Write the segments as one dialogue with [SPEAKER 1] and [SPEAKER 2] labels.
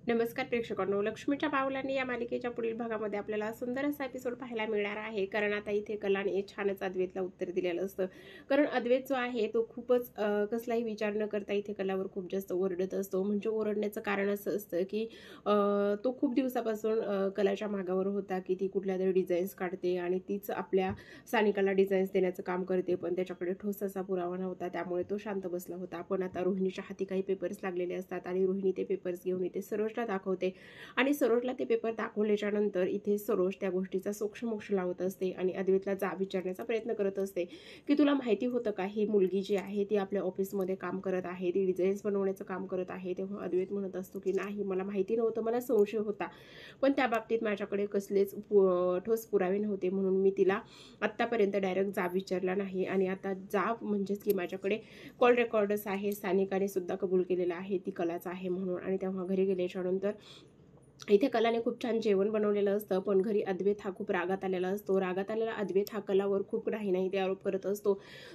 [SPEAKER 1] नमस्कार प्रेक्षकांनो, लक्ष्मीच्या पावलांनी या मालिकेच्या पुढील भागामध्ये आपल्याला सुंदर असा एपिसोड पाहायला मिळणार आहे. कारण आता इथे कलाने छानच अद्वैतला उत्तर दिलेलं असतं. कारण अद्वैत जो आहे तो खूपच कसलाही विचार न करता इथे कलावर खूप जास्त ओरडत असतो. म्हणजे ओरडण्याचं कारण असं असतं की तो खूप दिवसापासून कलाच्या मागावर होता की ती कुठल्या तरी डिझाईन्स काढते आणि तीच आपल्या सानिकाला डिझाईन्स देण्याचं काम करते, पण त्याच्याकडे ठोस असा पुरावा नव्हता. त्यामुळे तो शांत बसला होता. पण आता रोहिणीच्या हाती काही पेपर्स लागलेले असतात आणि रोहिणी ते पेपर्स घेऊन इथे सरोजला दाखवते आणि सरोजला ते पेपर दाखवल्याच्या नंतर इथे सरोज त्या गोष्टीचा सोक्षमोक्ष लावत असते आणि अद्वैतला जाब विचारण्याचा प्रयत्न करत असते की तुला माहिती होतं का ही मुलगी जी आहे ती आपल्या ऑफिसमध्ये काम करत आहे, ती डिझाईन्स बनवण्याचं काम करत आहे. तेव्हा अद्वैत म्हणत असतो की नाही, मला माहिती नव्हतं, मला संशय होता, पण त्या बाबतीत माझ्याकडे कसलेच ठोस पुरावे नव्हते, म्हणून मी तिला आत्तापर्यंत डायरेक्ट जाब विचारला नाही. आणि आता जाब म्हणजेच की माझ्याकडे कॉल रेकॉर्डर्स आहे, सानिकाने सुद्धा कबूल केलेला आहे ती कलाच आहे म्हणून. आणि तेव्हा घरी गेल्याच्या नंतर इथे कलाने खूप छान जेवण बनवलेलं असतं, पण घरी अद्वैत हा खूप रागात आलेला असतो. रागात आलेला अद्वैत हा कलावर खूप नाही ते आरोप करत असतो.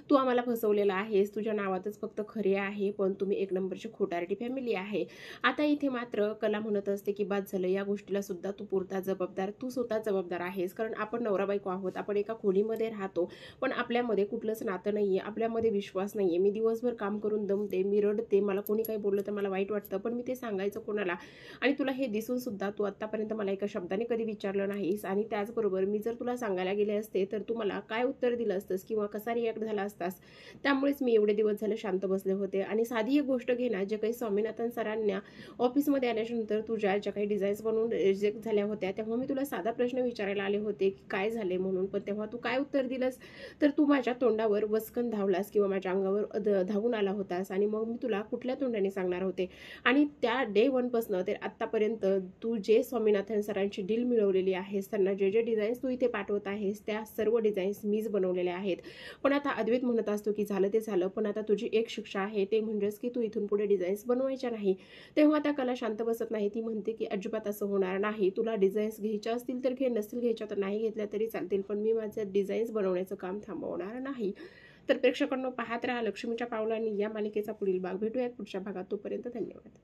[SPEAKER 1] तू आम्हाला फसवलेला आहेस, तुझ्या नावातच फक्त खरे आहे, पण तुम्ही एक नंबरची खोटारडी फॅमिली आहे. आता इथे मात्र कला म्हणत असते की बाद झालं, या गोष्टीला सुद्धा तू पुरता जबाबदार, तू स्वतः जबाबदार आहेस. कारण आपण नवरा बायको आहोत, आपण एका खोलीमध्ये राहतो, पण आपल्यामध्ये कुठलंच नातं नाहीये, आपल्यामध्ये विश्वास नाहीये. मी दिवसभर काम करून दमते, मी रडते, मला कोणी काही बोललं तर मला वाईट वाटतं, पण मी ते सांगायचं कोणाला? आणि तुला हे दिसून सुद्धा तू आतापर्यंत मला एका शब्दाने कधी विचारलं नाहीस. आणि त्याचबरोबर मी जर तुला सांगायला गेले असते तर तू मला काय उत्तर दिलं असतंस किंवा कसा रिॲक्ट झाला असतास. त्यामुळेच मी एवढे दिवस झाले शांत बसले होते. आणि साधी एक गोष्ट घे ना, जे काही स्वामीनाथन सरांना ऑफिसमध्ये आल्याच्यानंतर तुझ्या ज्या काही डिझाईन्स बनवून रिजेक्ट झाल्या होत्या, तेव्हा मी तुला साधा प्रश्न विचारायला आले होते की काय झाले म्हणून, पण तेव्हा तू काय उत्तर दिलंस? तर तू माझ्या तोंडावर वसकन धावलास किंवा माझ्या अंगावर धावून आला होतास. आणि मग मी तुला कुठल्या तोंडाने सांगणार होते? आणि त्या डे 1 पासून तर आतापर्यंत तू जे स्वामीनाथन सरांची डील मिळवलेली आहेस, त्यांना जे जे डिझाईन्स तू इथे पाठवत आहेस त्या सर्व डिझाईन्स मीच बनवलेल्या आहेत. पण आता अद्वैत म्हणत असतो की झालं ते झालं, पण आता तुझी एक शिक्षा आहे, ते म्हणजेच की तू इथून पुढे डिझाईन्स बनवायच्या नाही. तेव्हा आता कला शांत बसत नाही. ती म्हणते की अजिबात असं होणार नाही, तुला डिझाईन्स घ्यायच्या असतील तर घे, नसतील घ्यायच्या तर नाही घेतल्या तरी चालतील, पण मी माझं डिझाईन्स बनवण्याचं काम थांबवणार नाही. तर प्रेक्षकांनो, पाहत राहा लक्ष्मीच्या पावलांनी या मालिकेचा पुढील भाग. भेटूयात पुढच्या भागात. तोपर्यंत धन्यवाद.